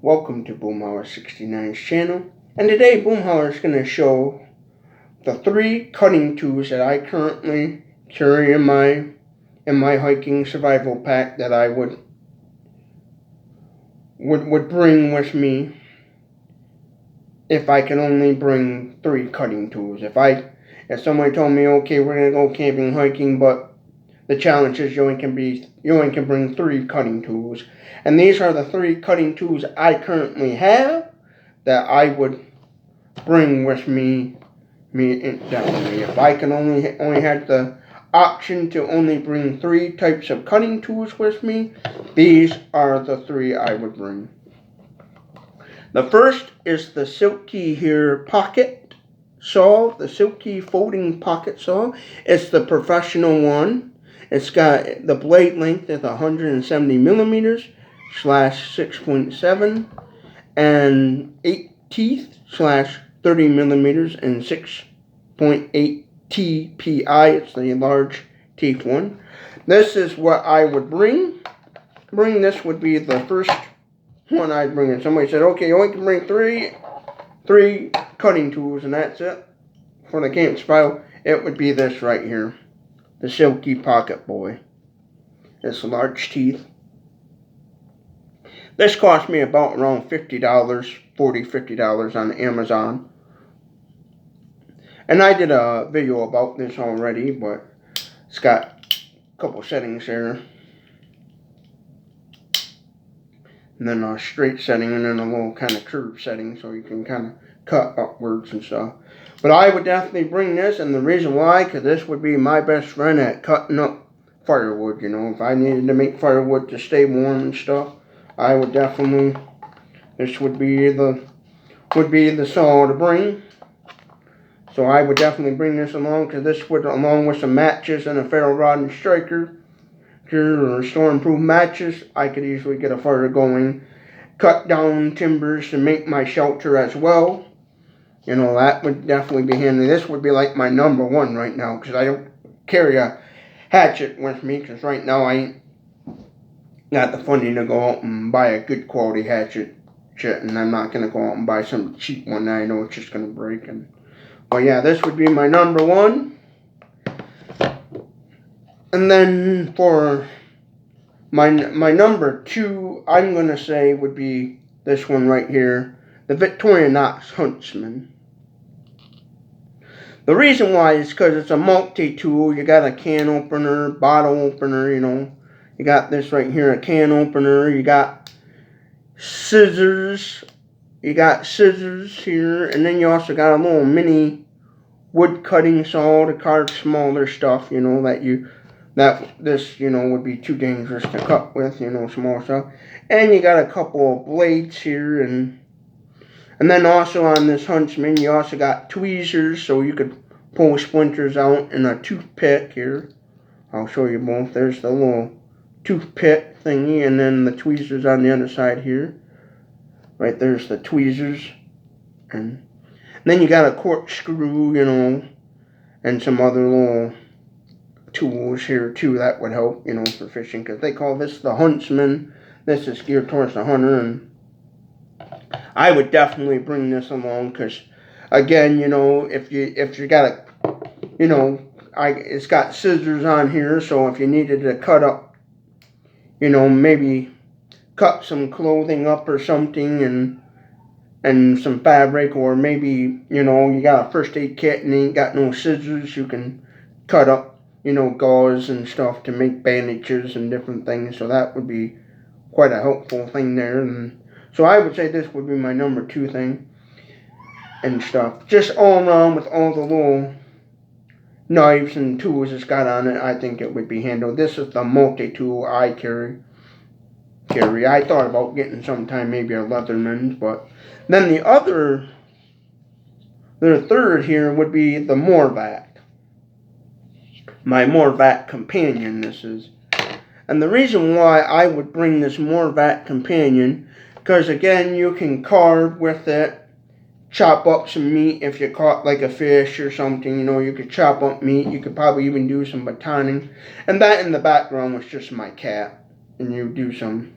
Welcome to Boomhauer69's channel, and today Boomhauer is going to show the 3 cutting tools that I currently carry in my hiking survival pack that I would bring with me if I can only bring 3 cutting tools. If somebody told me, okay, we're going to go camping, hiking, but the challenge is you only can bring 3 cutting tools. And these are the 3 cutting tools I currently have that I would bring with me indefinitely. If I can only had the option to only bring 3 types of cutting tools with me, these are the 3 I would bring. The first is the Silky here pocket saw, the Silky folding pocket saw. It's the professional one. It's got the blade length is 170 millimeters / 6.7 and 8 teeth / 30 millimeters and 6.8 TPI. It's the large teeth one. This is what I would bring. This would be the first one I'd bring. And somebody said, okay, you only can bring three cutting tools and that's it for the camp survival. It would be this right here. The Silky Pocket Boy. It's large teeth. This cost me about around $50, $50 on Amazon. And I did a video about this already, but it's got a couple settings there. And then a straight setting and then a little kind of curved setting so you can kind of cut upwards and stuff. But I would definitely bring this, and the reason why, because this would be my best friend at cutting up firewood, you know. If I needed to make firewood to stay warm and stuff, I would definitely, this would be the saw to bring. So I would definitely bring this along, because this would, along with some matches and a ferro rod and striker, or storm-proof matches, I could easily get a fire going, cut down timbers to make my shelter as well. You know, that would definitely be handy. This would be like my number 1 right now, because I don't carry a hatchet with me, because right now I ain't got the funding to go out and buy a good quality hatchet, and I'm not going to go out and buy some cheap one that I know it's just going to break. But yeah, this would be my number 1. And then for my number 2, I'm going to say would be this one right here, the Victorinox Huntsman. The reason why is because it's a multi-tool. You got a can opener, bottle opener, you know. You got this right here, a can opener. You got scissors. You got scissors here. And then you also got a little mini wood cutting saw to carve smaller stuff, you know, this, you know, would be too dangerous to cut with, you know, small stuff. And you got a couple of blades here, and then also on this Huntsman, you also got tweezers, so you could pull splinters out, and a toothpick here. I'll show you both. There's the little toothpick thingy, and then the tweezers on the other side here. Right there's the tweezers. And then you got a corkscrew, you know, and some other little tools here too that would help, you know, for fishing, because they call this the Huntsman. This is geared towards the hunter, and I would definitely bring this along, because again, you know, if you got a, you know, it's got scissors on here, so if you needed to cut up, you know, maybe cut some clothing up or something, and some fabric, or maybe, you know, you got a first aid kit and ain't got no scissors, you can cut up, you know, gauze and stuff to make bandages and different things. So that would be quite a helpful thing there. And so I would say this would be my number 2 thing and stuff. Just all around with all the little knives and tools it's got on it, I think it would be handled. This is the multi-tool I carry. I thought about getting sometime maybe a Leatherman's, but then the third here would be the Morvac. My Morvac Companion, this is. And the reason why I would bring this Morvac Companion, because again, you can carve with it, chop up some meat if you caught like a fish or something, you know, you could chop up meat, you could probably even do some batoning. And that in the background was just my cat, and you do some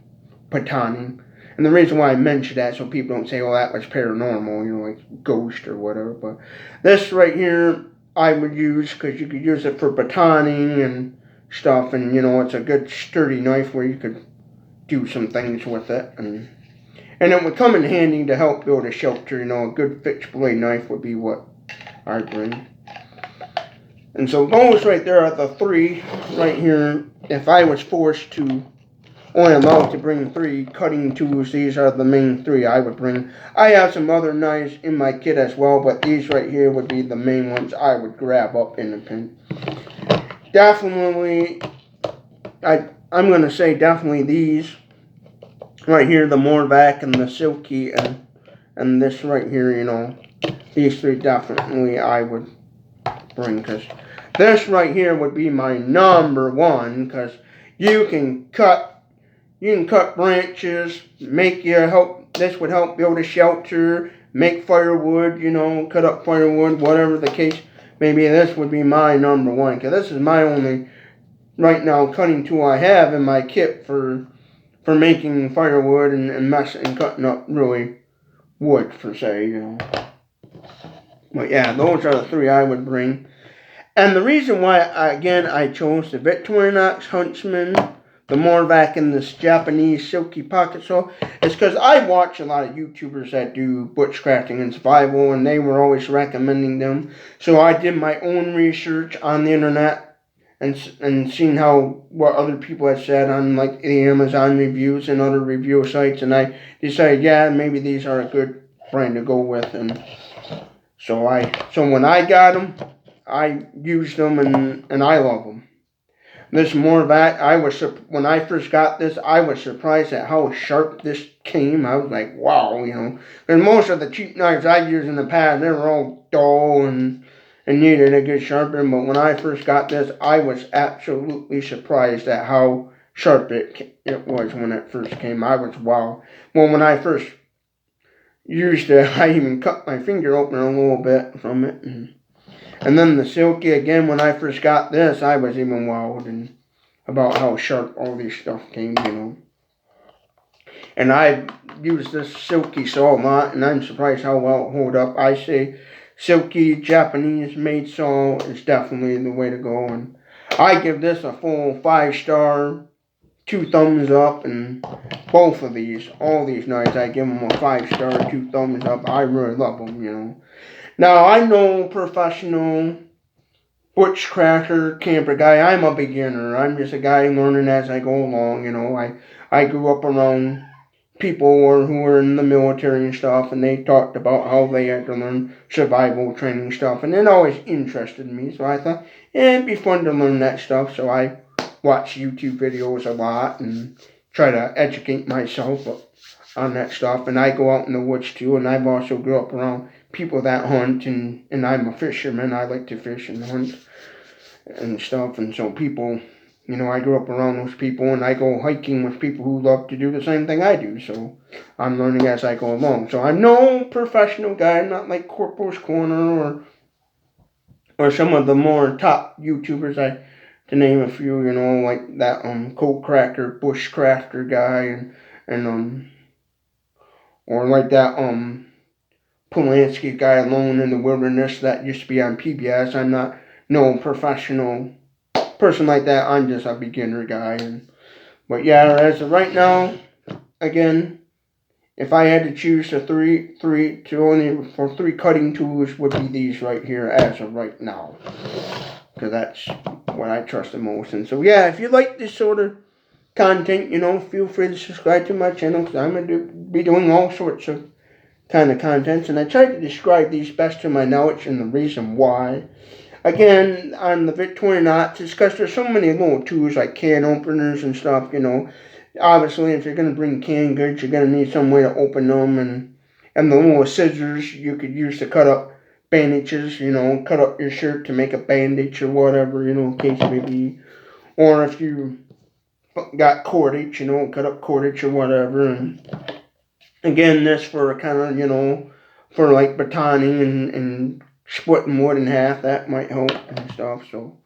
batoning. And the reason why I mention that, so people don't say, oh, that was paranormal, you know, like ghost or whatever. But this right here, I would use, because you could use it for batoning and stuff. And, you know, it's a good sturdy knife where you could do some things with it. And it would come in handy to help build a shelter. You know, a good fixed blade knife would be what I'd bring. And so those right there are the three right here. If I was forced to only allowed to bring 3 cutting tools, these are the main 3 I would bring. I have some other knives in my kit as well, but these right here would be the main ones I would grab up in the pin. Definitely, I'm going to say definitely these right here, the Morvac and the Silky and this right here, you know, these 3 definitely I would bring, because this right here would be my number 1, because you can cut branches, this would help build a shelter, make firewood, you know, cut up firewood, whatever the case may be. This would be my number 1, because this is my only, right now, cutting tool I have in my kit for making firewood and cutting up really wood, per se, you know. But yeah, those are the 3 I would bring. And the reason why, I chose the Victorinox Huntsman, the Morvac, and this Japanese Silky Pocket Saw is because I watch a lot of YouTubers that do bushcrafting and survival, and they were always recommending them. So I did my own research on the internet and seen what other people had said on like the Amazon reviews and other review sites, and I decided, yeah, maybe these are a good brand to go with, and so when I got them, I used them and I love them. This Morvac, when I first got this, I was surprised at how sharp this came. I was like, wow, you know. And most of the cheap knives I've used in the past, they were all dull and needed a good sharpening. But when I first got this, I was absolutely surprised at how sharp it was when it first came. I was, wow. Well, when I first used it, I even cut my finger open a little bit from it. And then the Silky, again, when I first got this, I was even wowed about how sharp all this stuff came, you know. And I've used this Silky saw a lot, and I'm surprised how well it holds up. I say Silky Japanese-made saw is definitely the way to go. And I give this a full 5-star, 2 thumbs up, and both of these, all these knives, I give them a 5-star, 2 thumbs up. I really love them, you know. Now, I'm no professional bushcrafter camper guy. I'm a beginner. I'm just a guy learning as I go along, you know. I grew up around people who were in the military and stuff, and they talked about how they had to learn survival training stuff, and it always interested me, so I thought, it'd be fun to learn that stuff, so I watch YouTube videos a lot and try to educate myself on that stuff, and I go out in the woods too, and I've also grew up around people that hunt, and I'm a fisherman. I like to fish and hunt and stuff, and so people, you know, I grew up around those people, and I go hiking with people who love to do the same thing I do, so I'm learning as I go along. So I'm no professional guy. I'm not like Corporal's Corner or some of the more top YouTubers, to name a few, you know, like that Cold Cracker Bushcrafter guy, and or like that Polanski guy, Alone in the Wilderness, that used to be on PBS. I'm not no professional person like that. I'm just a beginner guy. But yeah, as of right now, again, if I had to choose the three cutting tools, would be these right here as of right now, because that's what I trust the most. And so yeah, if you like this sort of content, you know, feel free to subscribe to my channel, because I'm going to be doing all sorts of kind of contents, and I tried to describe these best to my knowledge and the reason why. Again, on the Victorinox, it's because there's so many little tools like can openers and stuff, you know. Obviously, if you're going to bring canned goods, you're going to need some way to open them, and the little scissors you could use to cut up bandages, you know, cut up your shirt to make a bandage or whatever, you know, case may be. Or if you got cordage, you know, cut up cordage or whatever, and again, this for kind of, you know, for like batoning and splitting wood in half, that might help and stuff. So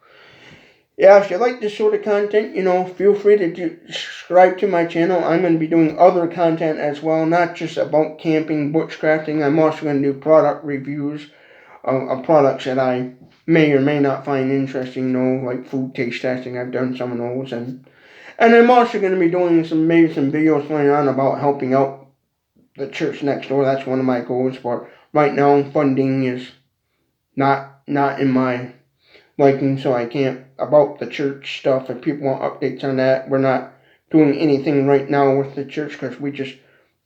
yeah, if you like this sort of content, feel free to subscribe to my channel. I'm going to be doing other content as well, not just about camping, bushcrafting. I'm also going to do product reviews of products that I may or may not find interesting, like food taste testing. I've done some of those, and I'm also going to be doing maybe some videos later on about helping out the church next door. That's one of my goals, but right now funding is not in my liking, so I can't about the church stuff. If people want updates on that, we're not doing anything right now with the church because we just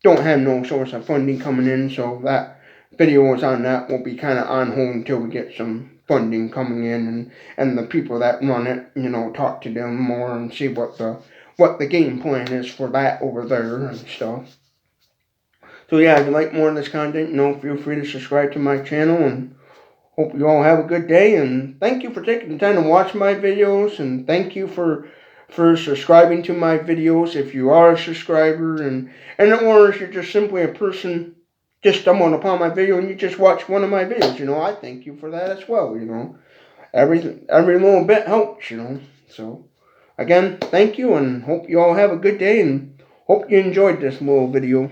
don't have no source of funding coming in. So that videos on that will be kind of on hold until we get some funding coming in, and the people that run it, talk to them more and see what the game plan is for that over there and stuff. So yeah, if you like more of this content, feel free to subscribe to my channel, and hope you all have a good day, and thank you for taking the time to watch my videos, and thank you for subscribing to my videos if you are a subscriber, or if you're just simply a person just stumbled upon my video and you just watch one of my videos, I thank you for that as well, Every little bit helps. So again, thank you, and hope you all have a good day, and hope you enjoyed this little video.